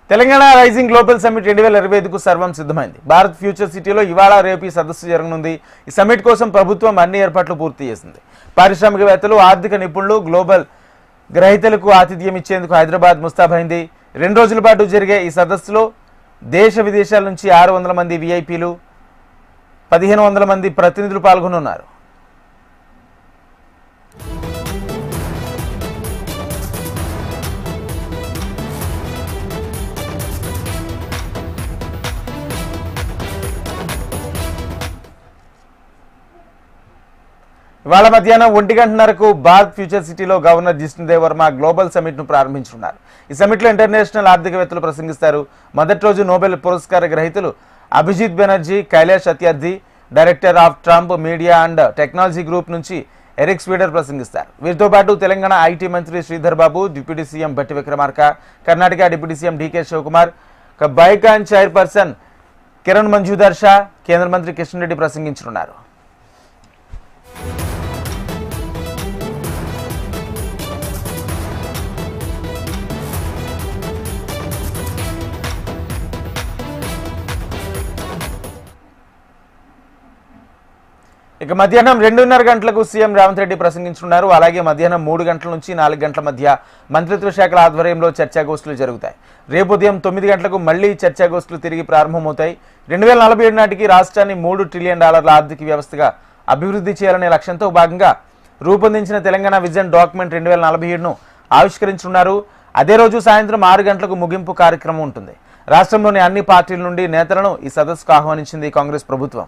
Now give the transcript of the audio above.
Telangana rising global summit 2025కు సర్వం సిద్ధమైంది. Bharat future సిటీలో ఇవాళ రేపు ఈ సదస్సు జరగనుంది. ఈ సమ్మిట్ కోసం ప్రభుత్వం అన్ని ఏర్పాట్లు పూర్తి చేసింది. పారిశ్రామికవేత్తలు, ఆర్థిక నిపుణులు, గ్లోబల్ గ్రహీతలకు ఆతిథ్యం ఇచ్చేందుకు హైదరాబాద్ ముస్తాబైంది. 2 రోజుల పాటు జరిగే ఈ సదస్సులో దేశ విదేశాల నుంచి 600 మంది విఐపీలు, 1500 మంది ప్రతినిధులు పాల్గొనున్నారు. ఇవాళ మధ్యాహ్నం 1:30కు భారత్ ఫ్యూచర్ సిటీలో governor Jishnu Dev Varma global summit ను ప్రారంభించనున్నారు. ఈ సమ్మిట్లో ఇంటర్నేషనల్ ఆర్థికవేత్తలు ప్రసంగిస్తారు. మొదటి రోజు నోబెల్ పురస్కార గ్రహీతలు Abhijit Banerjee, Kailash Satyarthi, director of Trump media and technology group నుంచి ఎరిక్ స్వీడర్ ప్రసంగిస్తారు. వీరితో పాటు తెలంగాణ ఐటీ మంత్రి Sridhar Babu, deputy CM Bhatti Vikramarka, Karnataka deputy CM DK Shivakumar, Biocon chairperson Kiran Mazumdar Shaw, కేంద్ర మంత్రి కిషన్ రెడ్డి ప్రసంగించనున్నారు. ఇక మధ్యాహ్నం 2:30 గంటలకు సీఎం రేవంత్ రెడ్డి ప్రసంగించనున్నారు. అలాగే మధ్యాహ్నం 3 గంటల నుంచి 4 గంటల మధ్య మంత్రిత్వ శాఖల ఆధ్వర్యంలో చర్చాగోష్ఠులు జరుగుతాయి. రేపు ఉదయం 9 గంటలకు మళ్లీ చర్చాగోష్ఠులు తిరిగి ప్రారంభమవుతాయి. 2047 నాటికి రాష్ట్రాన్ని $3 ట్రిలియన్ ఆర్థిక వ్యవస్థగా అభివృద్ధి చేయాలనే లక్ష్యంతో భాగంగా రూపొందించిన తెలంగాణ విజన్ డాక్యుమెంట్ 2047ను ఆవిష్కరించనున్నారు. అదే రోజు సాయంత్రం 6 గంటలకు ముగింపు కార్యక్రమం ఉంటుంది. రాష్ట్రంలోని అన్ని పార్టీల నుండి నేతలను ఈ సదస్సుకు ఆహ్వానించింది కాంగ్రెస్ ప్రభుత్వం.